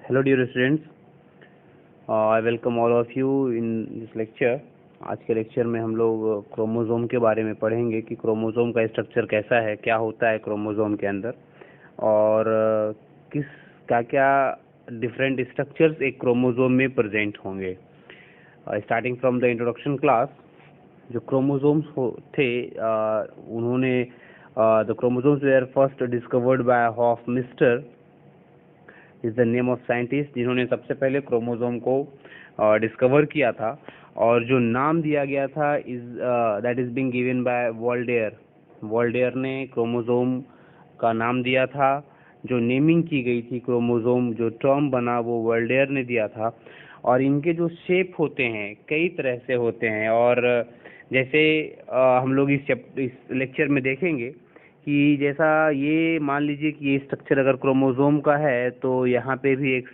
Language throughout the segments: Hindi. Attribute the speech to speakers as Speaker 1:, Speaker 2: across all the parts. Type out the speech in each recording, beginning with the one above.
Speaker 1: Hello dear students, I welcome all of you in this lecture. आज के लेक्चर में हम लोग क्रोमोसोम के बारे में पढ़ेंगे कि क्रोमोसोम का स्ट्रक्चर कैसा है, क्या होता है क्रोमोसोम के अंदर और किस क्या डिफरेंट स्ट्रक्चर्स एक क्रोमोसोम में प्रेजेंट होंगे। Starting from the introduction class, जो क्रोमोसोम्स थे उन्होंने the chromosomes were first discovered by Hofmeister is the name of scientist, जिन्होंने सबसे पहले क्रोमोसोम को डिस्कवर किया था और जो नाम दिया गया था is that is being given by Waldeyer. Waldeyer ने क्रोमोसोम का नाम दिया था। जो नेमिंग की गई थी क्रोमोसोम, जो टर्म बना वो वोल्डेयर ने दिया था। और इनके जो शेप होते हैं कई तरह से होते हैं और जैसे हम लोग इस लेक्चर में देखेंगे कि जैसा ये मान लीजिए कि ये स्ट्रक्चर अगर क्रोमोसोम का है तो यहाँ पे भी एक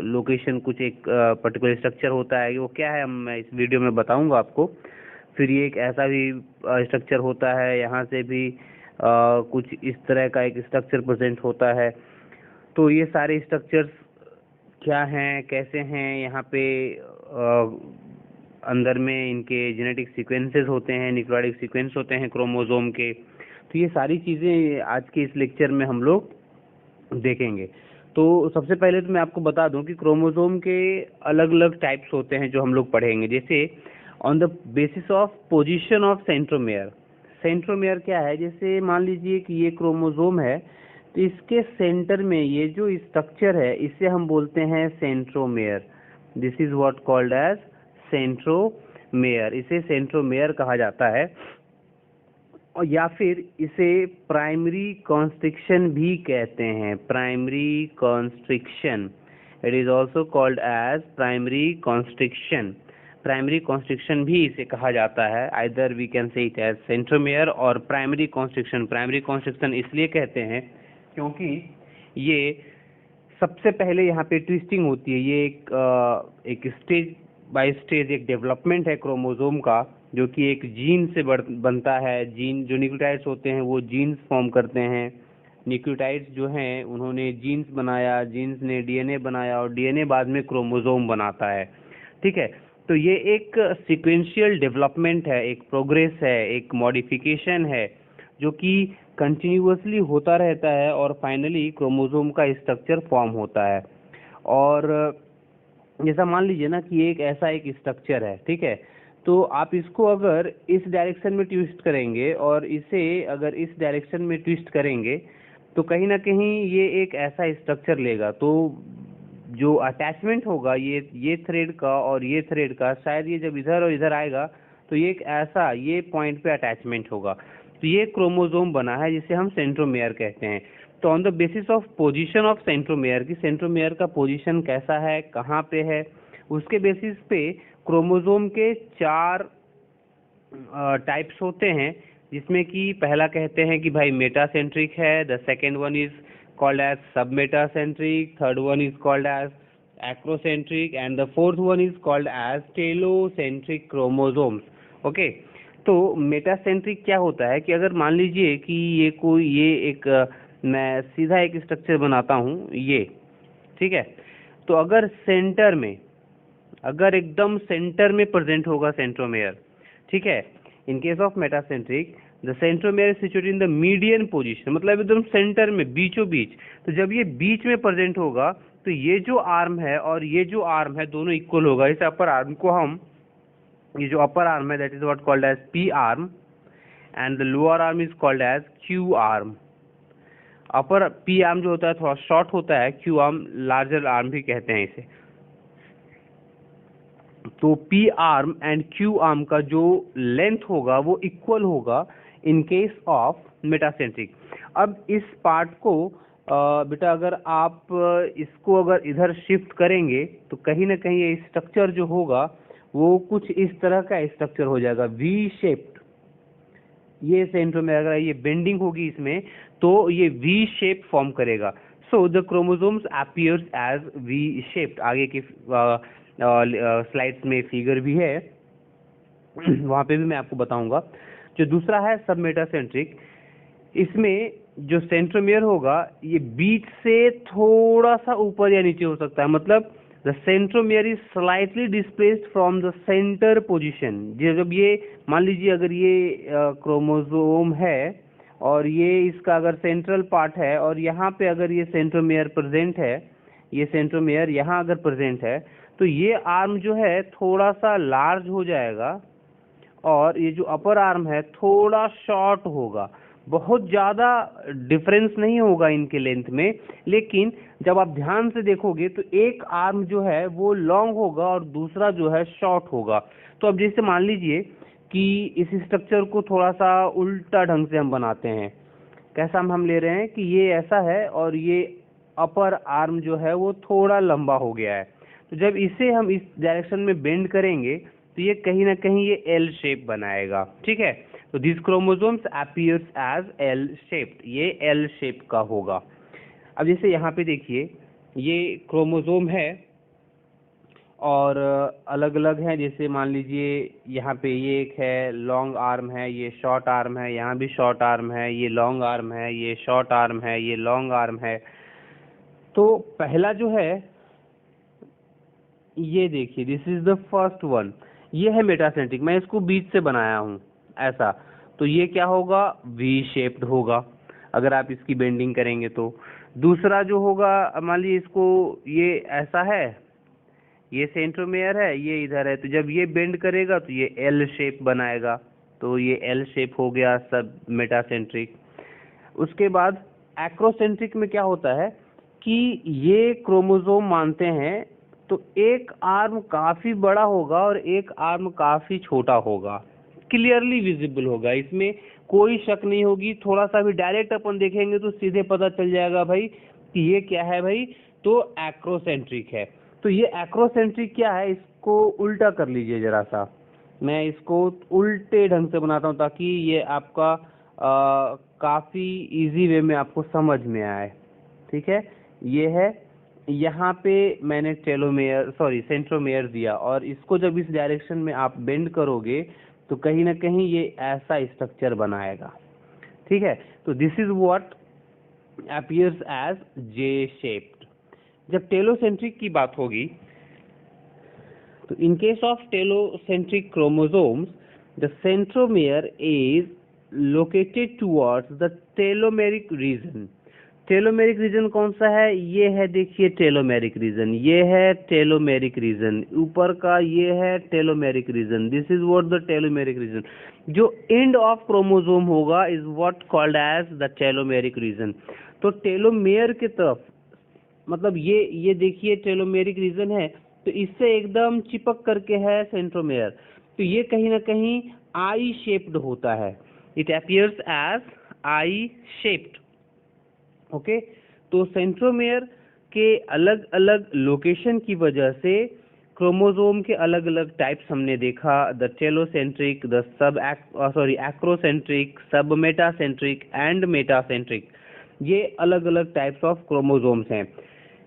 Speaker 1: लोकेशन कुछ एक पर्टिकुलर स्ट्रक्चर होता है। वो क्या है मैं इस वीडियो में बताऊंगा आपको। फिर ये एक ऐसा भी स्ट्रक्चर होता है, यहाँ से भी कुछ इस तरह का एक स्ट्रक्चर प्रेजेंट होता है। तो ये सारे स्ट्रक्चर्स क्या हैं, कैसे हैं, यहाँ पे अंदर में इनके जेनेटिक सीक्वेंसेस होते हैं, न्यूक्लियोटाइड सीक्वेंस होते हैं क्रोमोसोम के। तो ये सारी चीज़ें आज के इस लेक्चर में हम लोग देखेंगे। तो सबसे पहले तो मैं आपको बता दूं कि क्रोमोसोम के अलग अलग टाइप्स होते हैं जो हम लोग पढ़ेंगे। जैसे on the basis of position of centromere. Centromere क्या है? जैसे मान लीजिए कि ये क्रोमोसोम है तो इसके सेंटर में ये जो स्ट्रक्चर है इसे हम बोलते हैं centromere. This is what called as centromere. इसे सेंट्रोमेयर कहा जाता है और या फिर इसे प्राइमरी कॉन्स्ट्रिक्शन भी कहते हैं। Primary constriction, it is also called as primary constriction. Primary constriction भी इसे कहा जाता है। Either we can say it as centromere और प्राइमरी कॉन्स्ट्रिक्शन। प्राइमरी कॉन्स्ट्रिक्शन इसलिए कहते हैं क्योंकि ये सबसे पहले यहाँ पे ट्विस्टिंग होती है। ये एक स्टेज बाय स्टेज एक डेवलपमेंट है क्रोमोसोम का, जो कि एक जीन से बनता है। जीन जो न्यूक्लियोटाइड्स होते हैं वो जीन्स फॉर्म करते हैं। न्यूक्लियोटाइड्स जो हैं उन्होंने जीन्स बनाया, जीन्स ने डीएनए बनाया और डीएनए बाद में क्रोमोसोम बनाता है। ठीक है, तो ये एक सीक्वेंशियल डेवलपमेंट है, एक प्रोग्रेस है, एक मॉडिफिकेशन है जो कि कंटिन्यूअसली होता रहता है और फाइनली क्रोमोसोम का स्ट्रक्चर फॉर्म होता है। और जैसा मान लीजिए ना कि एक ऐसा एक स्ट्रक्चर है, ठीक है, तो आप इसको अगर इस डायरेक्शन में ट्विस्ट करेंगे और इसे अगर इस डायरेक्शन में ट्विस्ट करेंगे तो कहीं ना कहीं ये एक ऐसा स्ट्रक्चर लेगा। तो जो अटैचमेंट होगा ये थ्रेड का और ये थ्रेड का, शायद ये जब इधर और इधर आएगा तो ये एक ऐसा ये पॉइंट पे अटैचमेंट होगा। तो ये क्रोमोसोम बना है जिसे हम सेंट्रोमेयर कहते हैं। तो on the basis of position of centromere की सेंट्रोमेयर का पोजीशन कैसा है, कहाँ पे है, उसके बेसिस पे क्रोमोसोम के 4 टाइप्स होते हैं। जिसमें कि पहला कहते हैं कि भाई मेटासेंट्रिक है, the second one is called as submetacentric, third one is called as acrocentric and the fourth one is called as telocentric chromosomes. Okay, तो मेटासेंट्रिक क्या होता है कि अगर मान लीजिए कि ये एक मैं सीधा एक स्ट्रक्चर बनाता हूँ ये, ठीक है, तो अगर सेंटर में, अगर एकदम सेंटर में प्रेजेंट होगा सेंट्रोमेयर, ठीक है, इन case of metacentric the centromere is situated in the median position, मतलब एकदम सेंटर में, बीचों बीच। तो जब ये बीच में प्रेजेंट होगा तो ये जो आर्म है और ये जो आर्म है दोनों इक्वल होगा। इस अपर आर्म को हम, ये जो अपर आर्म है that is what called as P arm and the lower arm is called as Q arm. Upper P arm जो होता है थोड़ा शॉर्ट होता है, क्यू आर्म लार्जर आर्म भी कहते हैं इसे। तो P arm and Q arm का जो लेंथ होगा वो इक्वल होगा इन केस ऑफ मेटासेंट्रिक। अब इस पार्ट को बेटा अगर आप इसको अगर इधर शिफ्ट करेंगे तो कहीं ना कहीं ये स्ट्रक्चर जो होगा वो कुछ इस तरह का स्ट्रक्चर हो जाएगा, वी शेप्ड। ये सेंट्रोमेयर अगर ये बेंडिंग होगी इसमें तो ये वी शेप फॉर्म करेगा। So the chromosomes appears as V shaped. आगे की स्लाइड्स में फिगर भी है, वहां पे भी मैं आपको बताऊंगा। जो दूसरा है सब मेटासेंट्रिक, इसमें जो सेंट्रोमियर होगा ये बीच से थोड़ा सा ऊपर या नीचे हो सकता है, मतलब the centromere is slightly displaced from the centre position. जब ये मान लीजिए अगर ये क्रोमोसोम है और ये इसका अगर सेंट्रल पार्ट है और यहाँ पे अगर ये सेंट्रोमियर प्रेजेंट है, ये सेंट्रोमियर यहाँ अगर प्रेजेंट है तो ये आर्म जो है थोड़ा सा लार्ज हो जाएगा और ये जो अपर आर्म है थोड़ा शॉर्ट होगा। बहुत ज़्यादा डिफरेंस नहीं होगा इनके लेंथ में, लेकिन जब आप ध्यान से देखोगे तो एक आर्म जो है वो लॉन्ग होगा और दूसरा जो है शॉर्ट होगा। तो अब जैसे मान लीजिए कि इस स्ट्रक्चर को थोड़ा सा उल्टा ढंग से हम बनाते हैं। कैसा हम ले रहे हैं कि ये ऐसा है और ये अपर आर्म जो है वो थोड़ा लंबा हो गया है। तो जब इसे हम इस डायरेक्शन में बेंड करेंगे तो ये कहीं ना कहीं ये एल शेप बनाएगा। ठीक है, तो this chromosomes appears as L shaped, ये एल शेप का होगा। अब जैसे यहाँ पे देखिए ये क्रोमोसोम है और अलग अलग हैं, जैसे मान लीजिए यहाँ पे ये एक है लॉन्ग आर्म है, ये शॉर्ट आर्म है, यहाँ भी शॉर्ट आर्म है, ये लॉन्ग आर्म है, ये शॉर्ट आर्म है, ये लॉन्ग आर्म है। तो पहला जो है ये देखिए, this is the first one, ये है मेटासेंट्रिक। मैं इसको बीच से बनाया हूँ ऐसा, तो ये क्या होगा, वी शेप्ड होगा अगर आप इसकी बेंडिंग करेंगे तो। दूसरा जो होगा, मान लीजिए इसको ये ऐसा है, ये सेंट्रोमेयर है, ये इधर है, तो जब ये बेंड करेगा तो ये एल शेप बनाएगा, तो ये एल शेप हो गया सब मेटासेंट्रिक। उसके बाद एक्रोसेंट्रिक में क्या होता है कि ये क्रोमोसोम मानते हैं तो एक आर्म काफी बड़ा होगा और एक आर्म काफी छोटा होगा, क्लियरली विजिबल होगा, इसमें कोई शक नहीं होगी। थोड़ा सा भी डायरेक्ट अपन देखेंगे तो सीधे पता चल जाएगा भाई कि ये क्या है भाई, तो एक्रोसेंट्रिक है। तो ये एक्रोसेंट्रिक क्या है, इसको उल्टा कर लीजिए जरा सा, मैं इसको उल्टे ढंग से बनाता हूँ ताकि ये आपका काफी इजी वे में आपको समझ में आए। ठीक है, ये है, यहाँ पे मैंने टेलोमेयर सॉरी सेंट्रोमेयर दिया और इसको जब इस डायरेक्शन में आप बेंड करोगे तो कहीं ना कहीं ये ऐसा स्ट्रक्चर बनाएगा। ठीक है, तो this is what appears as J shaped. जब टेलोसेंट्रिक की बात होगी तो in case of telocentric chromosomes the centromere is located towards the telomeric region. Telomeric region कौन सा है, ये है, देखिए टेलोमेरिक रीजन, ये है टेलोमेरिक रीजन, ऊपर का ये है telomeric region, this is what the telomeric region. जो एंड ऑफ क्रोमोसोम होगा is what called as the telomeric region. तो टेलोमेयर की तरफ, मतलब ये देखिए टेलोमेरिक रीजन है तो इससे एकदम चिपक करके है सेंट्रोमेयर, तो ये कहीं ना कहीं आई शेप्ड होता है, it appears as I shaped. Okay, तो सेंट्रोमेयर के अलग अलग लोकेशन की वजह से क्रोमोसोम के अलग अलग टाइप्स हमने देखा, द टेलोसेंट्रिक, द एक्रोसेंट्रिक, सब मेटासेंट्रिक एंड मेटासेंट्रिक, ये अलग अलग टाइप्स ऑफ क्रोमोसोम्स हैं।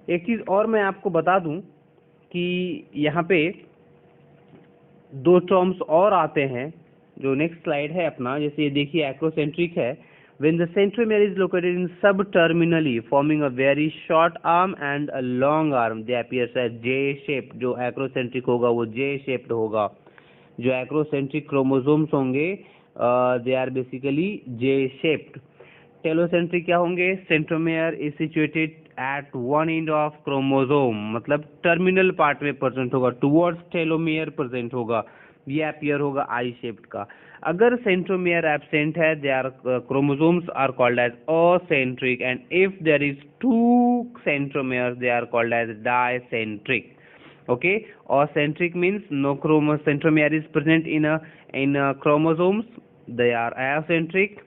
Speaker 1: एक चीज और मैं आपको बता दूं कि यहाँ पे दो टर्म्स और आते हैं, जो नेक्स्ट स्लाइड है अपना, जैसे ये देखिए एक्रोसेंट्रिक है, when the centromere is located in subterminally forming a very short arm and a long arm, they appears as J shaped। जो acrocentric होगा वो J shaped होगा। जो acrocentric chromosomes होंगे they are basically J shaped। Telocentric क्या होंगे, centromere is situated at one and of chromosome, मतलब टर्मिनल पार्ट में प्रेजेंट होगा, टुवर्ड्स टेलोमेयर प्रेजेंट होगा, ये अपीयर होगा आई शेप्ड का। अगर सेंट्रोमेयर एब्सेंट है they are chromosomes are called as acentric and if there is two centromere they are called as dicentric. okay, acentric means no centromere is present in chromosomes, they are acentric।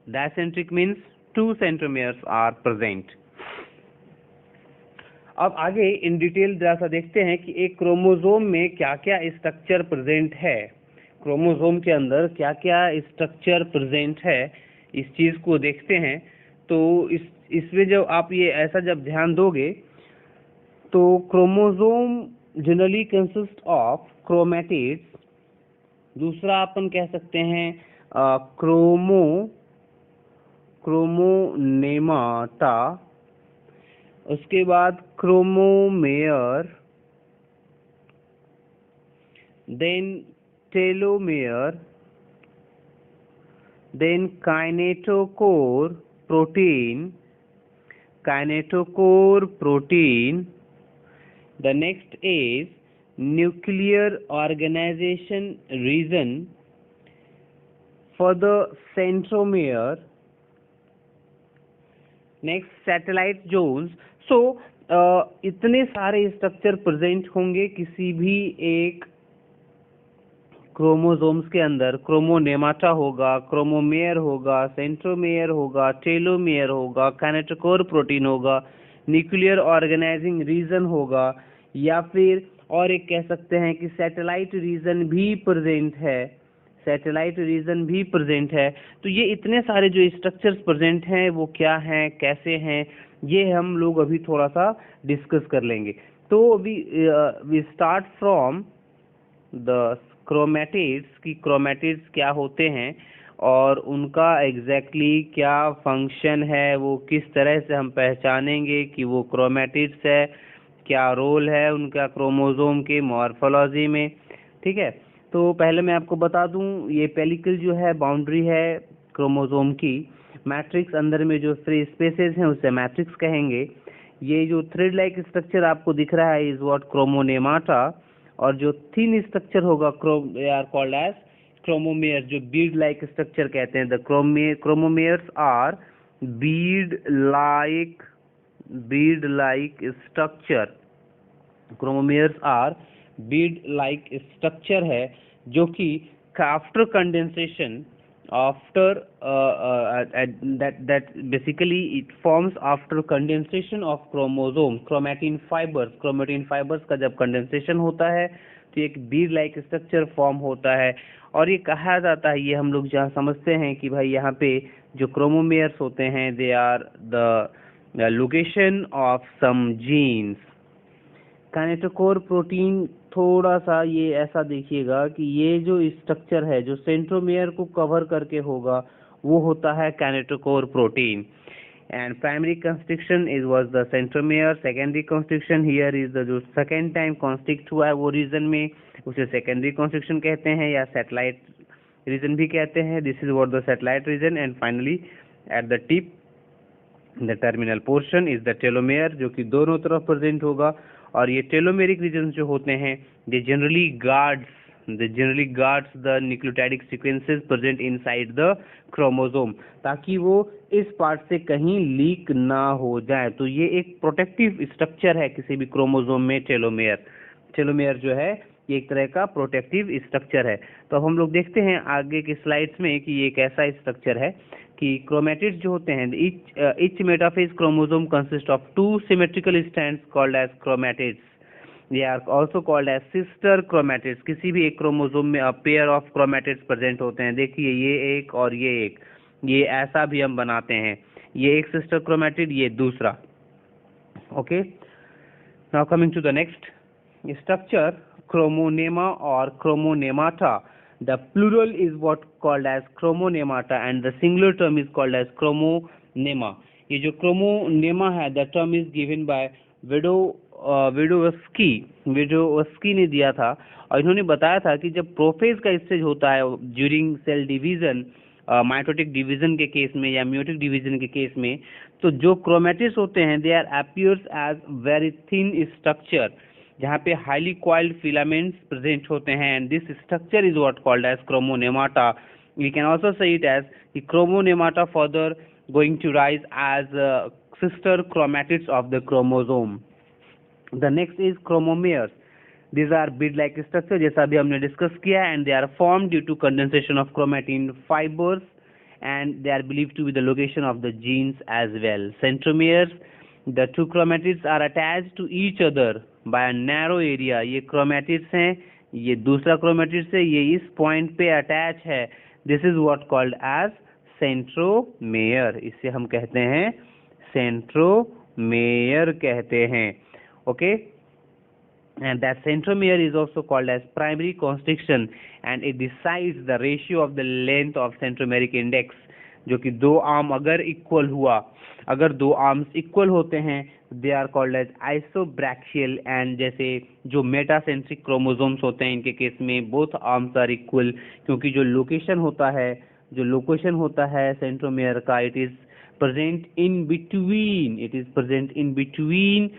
Speaker 1: dicentric means two centromeres are present। अब आगे इन डिटेल जरा सा देखते हैं कि एक क्रोमोसोम में क्या क्या स्ट्रक्चर प्रेजेंट है, क्रोमोसोम के अंदर क्या क्या स्ट्रक्चर प्रेजेंट है, इस चीज को देखते हैं। तो इसमें जब आप ये ऐसा जब ध्यान दोगे तो chromosome generally consist of chromatids, दूसरा अपन कह सकते हैं क्रोमोनेमाटा, उसके बाद chromomere, then telomere, then kinetochore protein. The next is nuclear organization region for the centromere. Next, satellite zones. So इतने सारे स्ट्रक्चर प्रेजेंट होंगे किसी भी एक क्रोमोसोम्स के अंदर। क्रोमोनेमाटा होगा, क्रोमोमेयर होगा, सेंट्रोमेयर होगा, टेलोमेयर होगा, काइनेटोकोर प्रोटीन होगा, न्यूक्लियर ऑर्गेनाइजिंग रीजन होगा, या फिर और एक कह सकते हैं कि सैटेलाइट रीजन भी प्रेजेंट है। सैटेलाइट रीजन भी प्रेजेंट है। तो ये इतने सारे जो स्ट्रक्चर्स प्रेजेंट हैं वो क्या हैं, कैसे हैं, ये हम लोग अभी थोड़ा सा डिस्कस कर लेंगे। तो we start from the chromatids की क्रोमैटिड्स क्या होते हैं और उनका एग्जैक्टली क्या फंक्शन है, वो किस तरह से हम पहचानेंगे कि वो क्रोमैटिड्स है, क्या रोल है उनका क्रोमोसोम के मॉर्फोलॉजी में। ठीक है, तो पहले मैं आपको बता दूं, ये पेलिकल जो है बाउंड्री है क्रोमोसोम की। मैट्रिक्स अंदर में जो फ्री स्पेसेस हैं उसे मैट्रिक्स कहेंगे। ये जो थ्रेड लाइक स्ट्रक्चर आपको दिख रहा है इज व्हाट क्रोमोनेमाटा, और जो थिन स्ट्रक्चर होगा आर कॉल्ड एज क्रोमोमेयर, जो बीड लाइक स्ट्रक्चर कहते हैं। The chromomeres are bead like structure. Chromomeres are bead like structure है जो कि after condensation, after that basically it forms after condensation of chromosome chromatin fibers का जब कंडेंसेशन होता है तो एक बीड लाइक स्ट्रक्चर फॉर्म होता है। और ये कहा जाता है, ये हम लोग जहाँ समझते हैं कि भाई यहाँ पे जो क्रोमोमेयर्स होते हैं they are the location of some genes. Kinetochore protein थोड़ा सा ये ऐसा देखिएगा कि ये जो स्ट्रक्चर है जो सेंट्रोमेयर को कवर करके होगा वो होता है kinetochore protein. And primary constriction is was the centromere. Secondary constriction here is the जो सेकेंड टाइम कॉन्स्ट्रिक्ट हुआ है वो रीजन में उसे सेकेंडरी कंस्ट्रक्शन कहते हैं या सैटेलाइट रीजन भी कहते हैं। This is what the satellite region. And finally at the tip the terminal portion is the telomere जो कि दोनों तरफ प्रेजेंट होगा। और ये टेलोमेरिक रीजन जो होते हैं they generally guards the nucleotidic sequences present inside the chromosome, ताकि वो इस पार्ट से कहीं लीक ना हो जाए। तो ये एक प्रोटेक्टिव स्ट्रक्चर है किसी भी क्रोमोसोम में। टेलोमेयर जो है ये एक तरह का प्रोटेक्टिव स्ट्रक्चर है। तो अब हम लोग देखते हैं आगे की स्लाइड्स में कि ये कैसा स्ट्रक्चर है कि क्रोमैटिड्स जो होते हैं each metaphase chromosome consist of 2 symmetrical strands called as chromatids. They are also called as sister chromatids. किसी भी एक क्रोमोसोम में a pair of chromatids present होते हैं। देखिए ये एक और ये एक, ये ऐसा भी हम बनाते हैं, ये एक सिस्टर क्रोमैटिड, ये दूसरा। Okay, now coming to the next structure, chromonema और chromonemata. The plural is what called as chromonemata and the singular term is called as chromonema. ये जो chromonema है the term is given by विडोवस्की ने दिया था। और इन्होंने बताया था कि जब प्रोफेज का स्टेज होता है during cell division, mitotic division के केस में या म्यूटिक डिवीजन के केस में, तो जो क्रोमैटिड्स होते हैं they are appears as very thin structure जहाँ पे हाईली कॉइल्ड फिलामेंट्स प्रेजेंट होते हैं। And this structure is what called as chromonemata. We can also say it as the chromonemata further going to rise as sister chromatids of the chromosome. The next is chromomeres. These are bead-like structure जैसा भी हमने डिस्कस किया and they are formed due to condensation of chromatin fibers and they are believed to be the location of the genes as well. Centromeres, the two chromatids are attached to each other by a narrow area. ये chromatids हैं, ये दूसरा chromatids है, ये इस point पे attach है। This is what called as centromere. इसे हम कहते हैं centromere कहते हैं। Okay. And that centromere is also called as primary constriction and it decides the ratio of the length of centromeric index. जो कि दो आर्म अगर इक्वल हुआ, अगर दो आर्म्स इक्वल होते हैं they are called as isobrachial. And जैसे जो मेटासेंट्रिक क्रोमोसोम्स होते हैं इनके केस में बोथ आर्म्स आर इक्वल, क्योंकि जो लोकेशन होता है सेंट्रोमियर का, it is present in between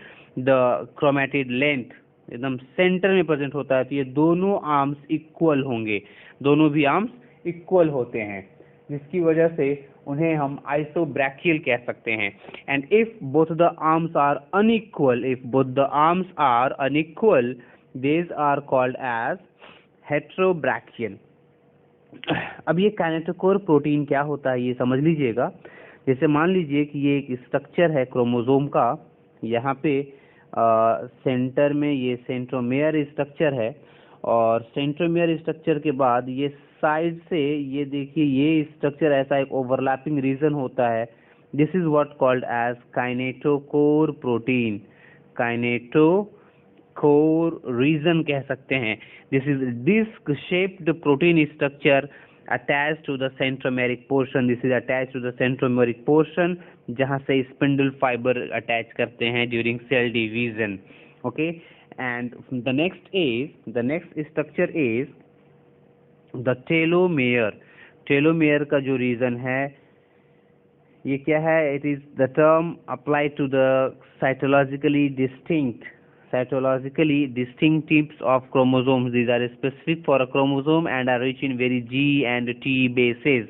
Speaker 1: the chromatid length, एकदम सेंटर में प्रेजेंट होता है। तो ये दोनों आर्म्स इक्वल होंगे, दोनों भी आर्म्स इक्वल होते हैं, जिसकी वजह से उन्हें हम आइसोब्रैकियल कह सकते हैं। And if both the arms are unequal these are called as heterobrachial. अब ये काइनेटोकोर प्रोटीन क्या होता है ये समझ लीजिएगा। जैसे मान लीजिए कि ये एक स्ट्रक्चर है क्रोमोसोम का, यहाँ पे सेंटर में ये सेंट्रोमियर स्ट्रक्चर है, और सेंट्रोमियर स्ट्रक्चर के बाद ये साइड से ये देखिए ये स्ट्रक्चर ऐसा एक ओवरलैपिंग रीजन होता है। This is what called as kinetochore protein, kinetochore region कह सकते हैं। This is disc shaped protein structure attached to the centromeric portion. This is attached to the centromeric portion जहाँ से स्पिंडल फाइबर अटैच करते हैं during cell division. Okay, and the next structure is the telomere. telomere का जो रीजन है ये क्या है? It is the term applied to the cytologically distinct types of chromosomes. These are specific for a chromosome and are rich in very G and T bases.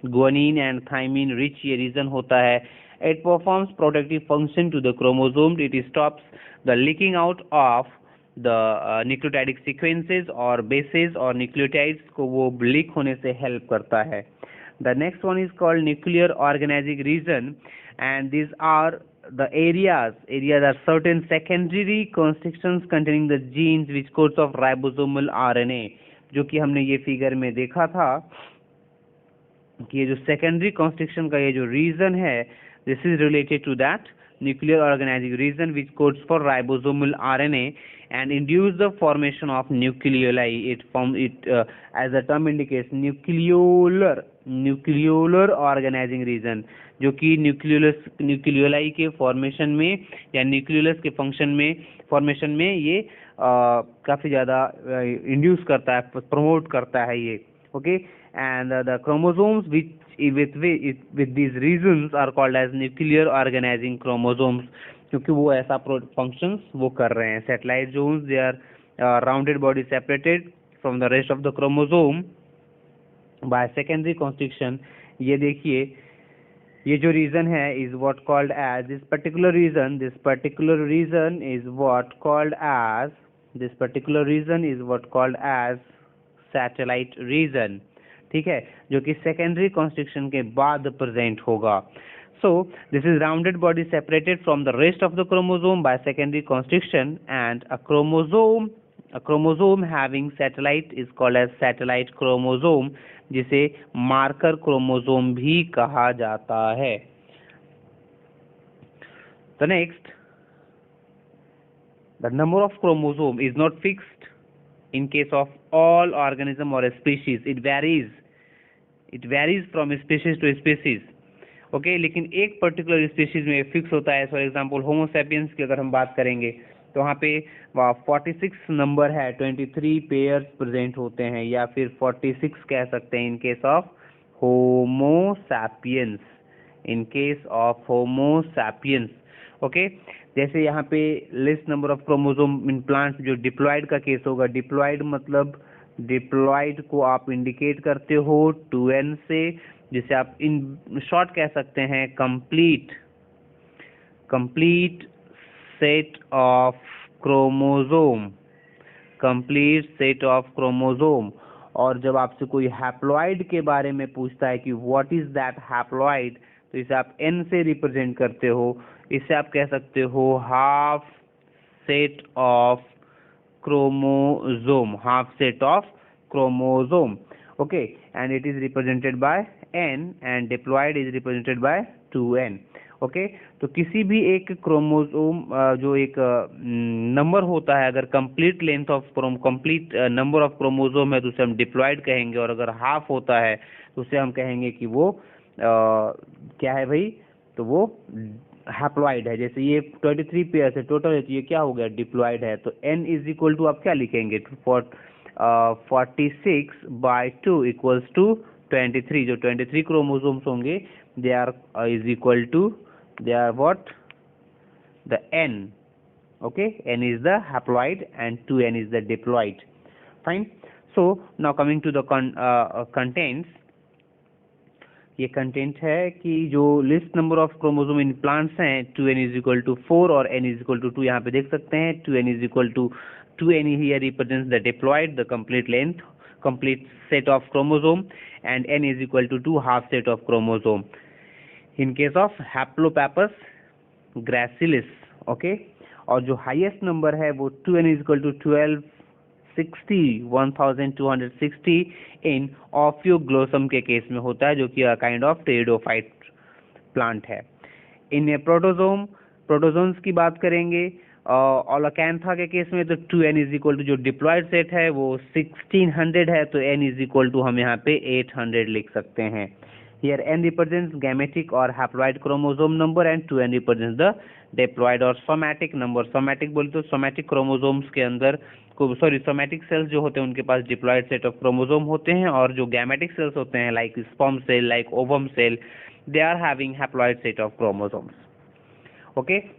Speaker 1: Guanine and thymine rich ये रीजन होता है। It performs protective function to the chromosome. It stops the leaking out of the nucleotidic sequences और bases और nucleotides को वो लीक होने से हेल्प करता है। The next one is called nuclear organizing region, and these are the areas are certain secondary constructions containing the genes which codes of ribosomal RNA, जो कि हमने ये फिगर में देखा था कि ये जो सेकेंडरी कॉन्स्ट्रक्शन का ये जो रीजन है, this is related to that nuclear organizing region which codes for ribosomal RNA and induce the formation of nucleoli. It as the term indicates nucleolar organizing region, जो कि न्यूक्लियोलाई के फॉर्मेशन में या न्यूक्लियस के फॉर्मेशन में ये काफ़ी ज़्यादा इंड्यूस करता है, प्रमोट करता है ये। Okay, and the chromosomes which with these regions are called as nuclear organizing chromosomes, क्योंकि वो ऐसा functions वो कर रहे हैं। satellite zones, they are rounded body separated from the rest of the chromosome by secondary constriction। ये देखिए ये जो रीजन है is what called as this particular region is what called as satellite region, ठीक है, जो कि सेकेंडरी कॉन्स्ट्रक्शन के बाद प्रेजेंट होगा। So this is rounded body separated from the rest of the chromosome by secondary construction, and a chromosome having satellite is called as satellite chromosome, जिसे मार्कर क्रोमोसोम भी कहा जाता है। The next, the number of chromosome is not fixed in case of all organism or species. It varies from species to species. Okay, लेकिन एक पर्टिकुलर स्पीशीज में फिक्स होता है। फॉर एग्जांपल होमो सैपियंस की अगर हम बात करेंगे तो वहाँ पे 46 नंबर है, 23 पेयर्स प्रेजेंट होते हैं, या फिर 46 कह सकते हैं इन case of Homo sapiens. Okay, जैसे यहाँ पे less number of chromosome in plants, जो डिप्लॉयड का केस होगा। डिप्लॉयड मतलब डिप्लॉयड को आप इंडिकेट करते हो 2n से, जिसे आप इन शॉर्ट कह सकते हैं कंप्लीट सेट ऑफ क्रोमोसोम। और जब आपसे कोई हैप्लॉइड के बारे में पूछता है कि व्हाट इज दैट हैप्लॉइड, तो इसे आप n से रिप्रेजेंट करते हो। इसे आप कह सकते हो half set of chromosome. Okay, and it is represented by n and diploid is represented by 2n। Okay, तो किसी भी एक क्रोमोसोम जो एक नंबर होता है, अगर कंप्लीट नंबर ऑफ क्रोमोसोम है तो उसे हम डिप्लॉयड कहेंगे, और अगर हाफ होता है तो उसे हम कहेंगे कि वो क्या है भाई, तो वो हैप्लॉइड है। जैसे ये 23 पेयर है टोटल है, तो ये क्या हो गया, डिप्लॉइड है। तो n इज इक्वल टू आप क्या लिखेंगे, 46/2 इक्वल्स टू 23। जो 23 क्रोमोसोम्स होंगे they are is equal to, they are what, the n। okay, n is the haploid and 2n is the diploid. Fine. So now coming to the contents, ये कंटेंट है कि जो list number of chromosome in plants हैं 2n इज इक्वल टू 4 और n इज इक्वल टू 2, यहाँ पे देख सकते हैं 2n is equal to 2n here represents the diploid, the complete length, complete set of chromosome, and n is equal to 2 half set of chromosome in case of Haplopappus gracilis. okay, और जो हाईएस्ट नंबर है वो 2n is equal to 1260 in Ophioglossum के केस में होता है, जो कि काइंड ऑफ टेरिडोफाइट प्लांट है। इन प्रोटोजोम, प्रोटोजोम्स की बात करेंगे ओलाकैंथा के केस में, तो 2n इज इक्वल टू जो डिप्लॉयड सेट है वो 1600 है, तो n इज इक्वल टू हम यहाँ पे 800 लिख सकते हैं। Here n represents gametic or haploid chromosome number and 2n represents the diploid और somatic number। somatic बोले तो somatic chromosomes के अंदर somatic cells जो होते हैं उनके पास diploid set of chromosome होते हैं, और जो gametic cells होते हैं like sperm cell, like ovum cell, they are having haploid set of chromosomes. okay,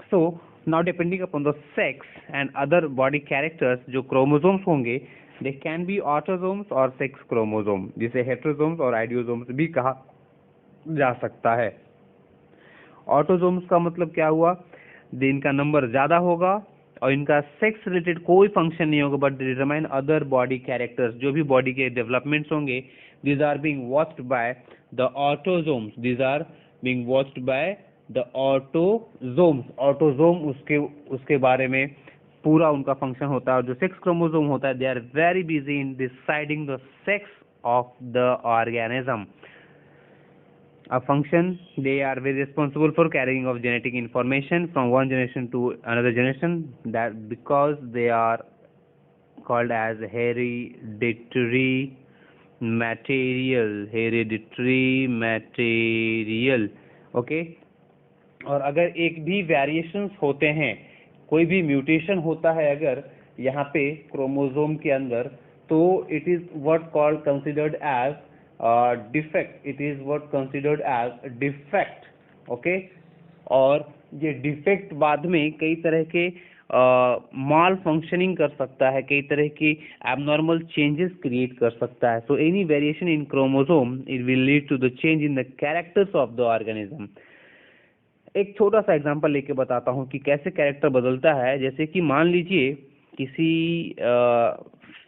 Speaker 1: so now depending upon the sex and other body characters, जो chromosomes होंगे they can be autosomes और sex chromosome, जिसे heterosomes और idiosomes भी कहा जा सकता है। ऑटोजोम्स का मतलब क्या हुआ, इनका नंबर ज्यादा होगा और इनका सेक्स रिलेटेड कोई फंक्शन नहीं होगा, but determine other body characters, जो भी बॉडी के डेवलपमेंट्स होंगे, these are being watched by the autosomes, these are being watched by the autosomes. Autosome उसके बारे में पूरा उनका फंक्शन होता है, और जो सेक्स क्रोमोसोम होता है they are very busy in deciding the sex of the organism. A function, they are very responsible for carrying of genetic information from one generation to another generation, that because they are called as hereditary material। okay, और अगर एक भी वेरिएशंस होते हैं, कोई भी म्यूटेशन होता है अगर यहाँ पे क्रोमोसोम के अंदर, तो it is what called considered as defect, it is what considered as defect. Okay, और ये डिफेक्ट बाद में कई तरह के माल फंक्शनिंग कर सकता है, कई तरह की एबनॉर्मल चेंजेस क्रिएट कर सकता है। So any variation in chromosome it will lead to the change in the characters of the organism. एक छोटा सा एग्जांपल लेके बताता हूँ कि कैसे कैरेक्टर बदलता है। जैसे कि मान लीजिए किसी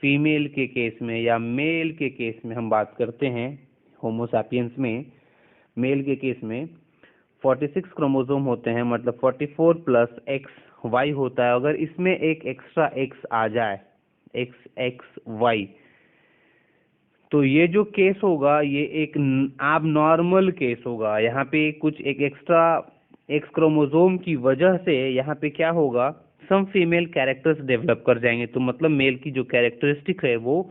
Speaker 1: फीमेल के केस में या मेल के केस में हम बात करते हैं, होमो सैपियंस में मेल के केस में 46 क्रोमोसोम होते हैं, मतलब 44 प्लस एक्स वाई होता है। अगर इसमें एक एक्स्ट्रा एक्स आ जाए, एक्स वाई, तो ये जो केस होगा ये एक एबनॉर्मल केस होगा। यहाँ पे कुछ एक एक्स्ट्रा एक्स क्रोमोसोम की वजह से यहाँ पे क्या होगा, सम फीमेल कैरेक्टर्स डेवलप कर जाएंगे। तो मतलब मेल की जो कैरेक्टरिस्टिक है वो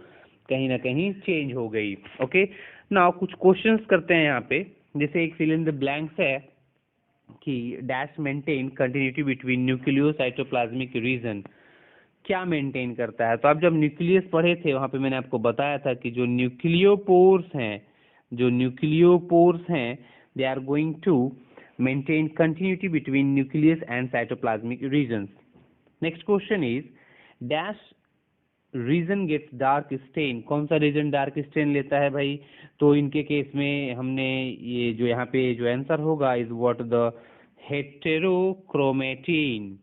Speaker 1: कहीं ना कहीं चेंज हो गई। ओके, नाउ कुछ क्वेश्चंस करते हैं यहाँ पे। जैसे एक फिल इन द ब्लैंक्स है कि dash maintain continuity between nucleo cytoplasmic region, क्या मेंटेन करता है। तो आप जब न्यूक्लियस पढ़े थे वहां पे मैंने आपको बताया था कि जो न्यूक्लियोपोर्स हैं they are going to maintain continuity between nucleus and cytoplasmic region. Next question is dash region gets dark stain, कौन सा रीजन डार्क स्टेन लेता है भाई। तो इनके केस में हमने ये जो यहाँ पे जो आंसर होगा is what, the heterochromatin.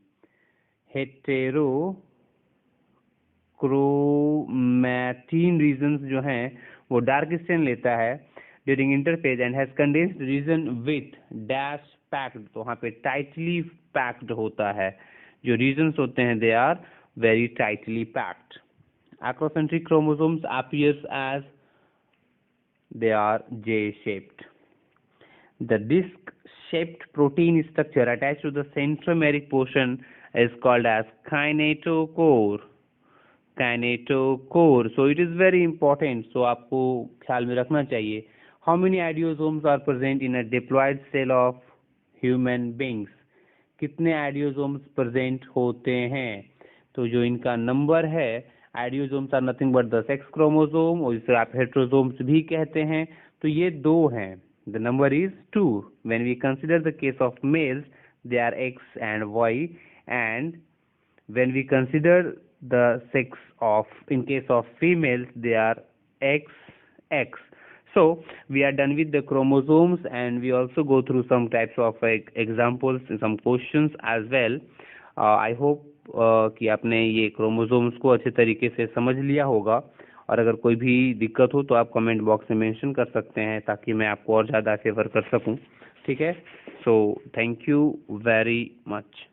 Speaker 1: Heterochromatin regions जो हैं वो डार्क स्टेन लेता है during interphase and has condensed region with dash packed, तो वहाँ पे टाइटली पैक्ड होता है। जो रीजन्स होते हैं they are very tightly packed. Acrocentric chromosomes appears as they are J-shaped. The disc-shaped protein structure attached to the centromeric portion is called as kinetochore. So it is very important. So आपको ख्याल में रखना चाहिए how many idiosomes are present in a diploid cell of human beings, कितने आइडियोसोम्स प्रेजेंट होते हैं। तो जो इनका नंबर है, idiosomes are nothing but the sex chromosome, और इसे आप हेट्रोसोम्स भी कहते हैं। तो ये 2 हैं, the number is 2। When we consider the case of males they are X and Y, and when we consider the sex of in case of females they are XX. So we are done with the chromosomes, and we also go through some types of examples and some questions as well. I hope कि आपने ये क्रोमोसोम्स को अच्छे तरीके से समझ लिया होगा, और अगर कोई भी दिक्कत हो तो आप कमेंट बॉक्स में मेंशन कर सकते हैं, ताकि मैं आपको और ज़्यादा फेवर कर सकूं। ठीक है, so thank you very much.